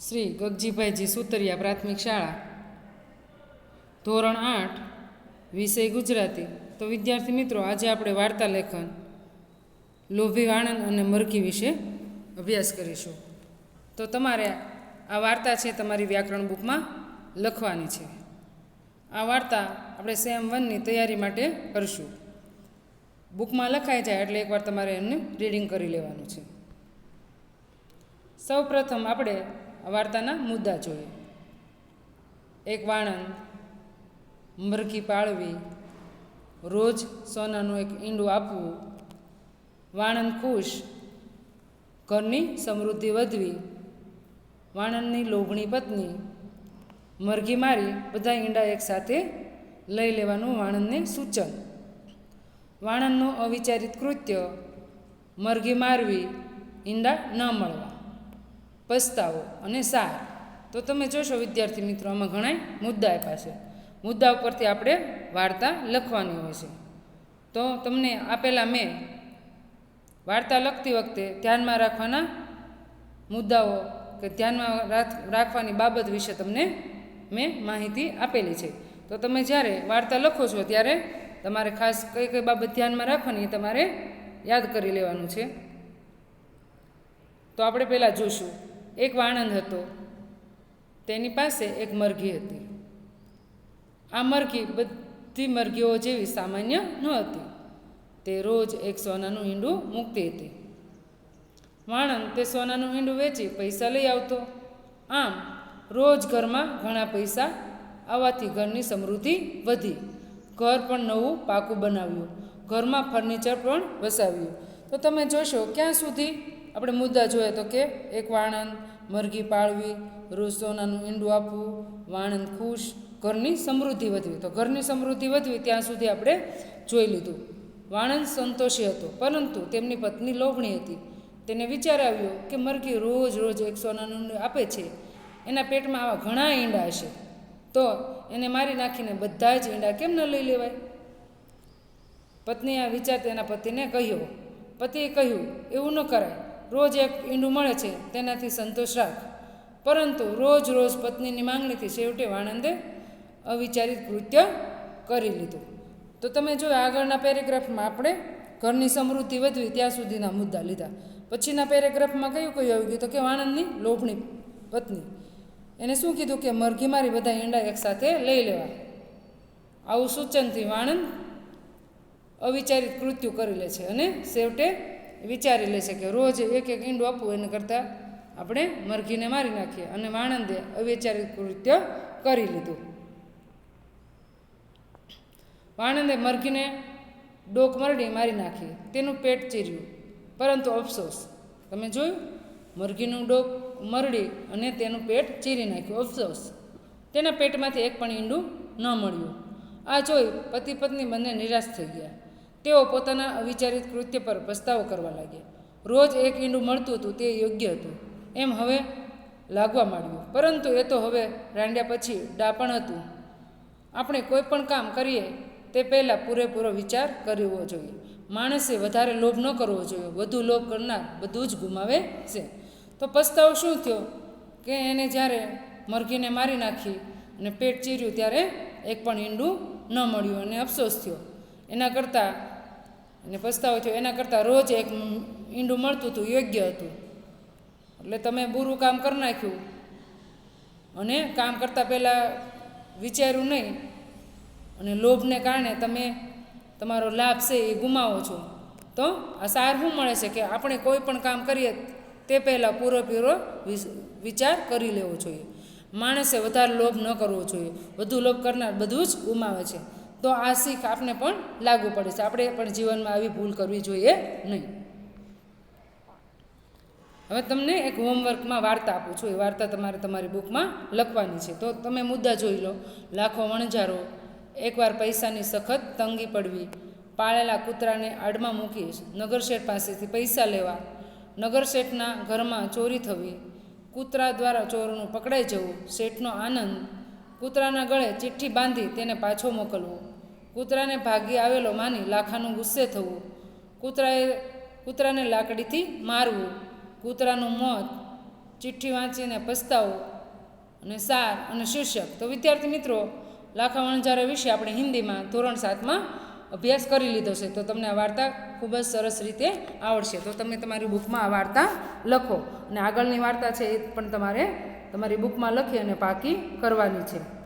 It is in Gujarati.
શ્રી ગગજીભાઈજી સુતરિયા પ્રાથમિક શાળા, ધોરણ 8, વિષય ગુજરાતી. તો વિદ્યાર્થી મિત્રો, આજે આપણે વાર્તા લેખન લોભી વાણંદ અને મરઘી વિશે અભ્યાસ કરીશું. તો તમારે આ વાર્તા છે તમારી વ્યાકરણ બુકમાં લખવાની છે. આ વાર્તા આપણે સેમ 1ની તૈયારી માટે કરીશું. બુકમાં લખાઈ જાય એટલે એકવાર તમારે એમને રીડિંગ કરી લેવાનું છે. સૌ પ્રથમ આપણે આ વાર્તાના મુદ્દા જોઈએ. એક વાણંદ, મરઘી પાળવી, રોજ સોનાનું એક ઈંડું આપવું, વાણંદ ખુશ, ઘરની સમૃદ્ધિ વધવી, વાણંદની લોભણી પત્ની, મરઘી મારી બધા ઈંડા એકસાથે લઈ લેવાનું વાણંદને સૂચન, વાણંદનું અવિચારિત કૃત્ય, મરઘી મારવી, ઈંડા ન મળવા, પસ્તાવો અને સાર. તો તમે જોશો વિદ્યાર્થી મિત્રો, આમાં ઘણા મુદ્દા આપ્યા છે. મુદ્દા ઉપરથી આપણે વાર્તા લખવાની હોય છે. તો તમને આપેલા મેં વાર્તા લખતી વખતે ધ્યાનમાં રાખવાના મુદ્દાઓ કે ધ્યાનમાં રાખવાની બાબત વિશે તમને મેં માહિતી આપેલી છે. તો તમે જ્યારે વાર્તા લખો છો ત્યારે તમારે ખાસ કઈ કઈ બાબત ધ્યાનમાં રાખવાની એ તમારે યાદ કરી લેવાનું છે. તો આપણે પહેલાં જોઈશું. એક વાણંદ હતો, તેની પાસે એક મરઘી હતી. આ મરઘી બધી મરઘીઓ જેવી સામાન્ય ન હતી. તે રોજ એક સોનાનું ઈંડું મૂકતી હતી. વાણંદ તે સોનાનું ઈંડું વેચી પૈસા લઈ આવતો. આમ રોજ ઘરમાં ઘણા પૈસા આવવાથી ઘરની સમૃદ્ધિ વધી. ઘર પણ નવું પાકું બનાવ્યું, ઘરમાં ફર્નિચર પણ વસાવ્યું. તો તમે જોશો ક્યાં સુધી આપણે મુદ્દા જોઈએ તો કે એક વાણંદ, મરઘી પાળવી, રોજ સોનાનું ઈંડું આપવું, વાણંદ ખુશ, ઘરની સમૃદ્ધિ વધવી. તો ઘરની સમૃદ્ધિ વધવી ત્યાં સુધી આપણે જોઈ લીધું. વાણંદ સંતોષી હતો, પરંતુ તેમની પત્ની લોભણી હતી. તેને વિચાર આવ્યો કે મરઘી રોજ રોજ એક સોનાનું ઈંડું આપે છે, એના પેટમાં આવા ઘણા ઈંડા હશે, તો એને મારી નાખીને બધા જ ઈંડા કેમ ન લઈ લેવાય. પત્નીએ આ વિચાર તેના પતિને કહ્યો. પતિએ કહ્યું, એવું ન કરાય. રોજ એક ઈંડું મળે છે તેનાથી સંતોષ રાખ. પરંતુ રોજ રોજ પત્નીની માંગણીથી છેવટે વાણંદે અવિચારિત કૃત્ય કરી લીધું. તો તમે જો આગળના પેરેગ્રાફમાં આપણે ઘરની સમૃદ્ધિ વધવી ત્યાં સુધીના મુદ્દા લીધા. પછીના પેરેગ્રાફમાં કયું આવ્યું ગયું તો કે વાણંદની લોભણી પત્ની. એને શું કીધું કે મરઘી મારી બધા ઈંડા એકસાથે લઈ લેવા. આવું સૂચનથી વાણંદ અવિચારિત કૃત્ય કરી લે છે અને છેવટે વિચારી લે છે કે રોજ એક એક ઈંડું આપવું એને કરતાં આપણે મરઘીને મારી નાખીએ. અને વાણંદે અવિચારિત કૃત્ય કરી લીધું. વાણંદે મરઘીને ડોક મરડી મારી નાખી, તેનું પેટ ચીર્યું. પરંતુ અફસોસ, તમે જોયું, મરઘીનું ડોક મરડી અને તેનું પેટ ચીરી નાખ્યું. અફસોસ, તેના પેટમાંથી એક પણ ઈંડું ન મળ્યું. આ જોઈ પતિ પત્ની બંને નિરાશ થઈ ગયા. તેઓ પોતાના અવિચારિત કૃત્ય પર પસ્તાવો કરવા લાગ્યા. રોજ એક ઈંડું મળતું હતું તે યોગ્ય હતું એમ હવે લાગવા માંડ્યું. પરંતુ એ તો હવે રાંડ્યા પછી ડાપણ હતું. આપણે કોઈ પણ કામ કરીએ તે પહેલાં પૂરેપૂરો વિચાર કરવો જોઈએ. માણસે વધારે લોભ ન કરવો જોઈએ. વધુ લોભ કરનાર બધું જ ગુમાવે છે. તો પસ્તાવો શું થયો કે એને જ્યારે મરઘીને મારી નાખી અને પેટ ચીર્યું ત્યારે એક પણ ઈંડું ન મળ્યું અને અફસોસ થયો. એના કરતાં એને પસ્તાવો થયો, એના કરતાં રોજ એક ઈંડું મળતું હતું યોગ્ય હતું. એટલે તમે બુરું કામ કરી નાખ્યું અને કામ કરતાં પહેલાં વિચાર્યું નહીં અને લોભને કારણે તમે તમારો લાભ છે એ ગુમાવો છો. તો આ સાર શું મળે છે કે આપણે કોઈ પણ કામ કરીએ તે પહેલાં પૂરેપૂરો વિચાર કરી લેવો જોઈએ. માણસે વધારે લોભ ન કરવો જોઈએ. વધુ લોભ કરનાર બધું જ ગુમાવે છે. તો આ શીખ આપણે પણ લાગુ પડે છે. આપણે પણ જીવનમાં આવી ભૂલ કરવી જોઈએ નહીં. હવે તમને એક હોમવર્કમાં વાર્તા આપું છું. એ વાર્તા તમારે તમારી બુકમાં લખવાની છે. તો તમે મુદ્દા જોઈ લો. લાખો વણઝારો, એકવાર પૈસાની સખત તંગી પડવી, પાળેલા કૂતરાને આડમાં મૂકી નગરશેઠ પાસેથી પૈસા લેવા, નગરશેઠના ઘરમાં ચોરી થવી, કૂતરા દ્વારા ચોરનું પકડાઈ જવું, શેઠનો આનંદ, કૂતરાના ગળે ચિઠ્ઠી બાંધી તેને પાછો મોકલવો, કૂતરાને ભાગી આવેલો માની લાખાનું ગુસ્સે થવું, કૂતરાને લાકડીથી મારવું, કૂતરાનું મોત, ચિઠ્ઠી વાંચીને પસ્તાવો અને સાર અને શીર્ષક. તો વિદ્યાર્થી મિત્રો, લાખા વણઝારા વિશે આપણે હિન્દીમાં ધોરણ 7માં અભ્યાસ કરી લીધો છે. તો તમને આ વાર્તા ખૂબ જ સરસ રીતે આવડશે. તો તમે તમારી બુકમાં આ વાર્તા લખો અને આગળની વાર્તા છે એ પણ તમારે તમારી બુકમાં લખી અને પાકી કરવાની છે.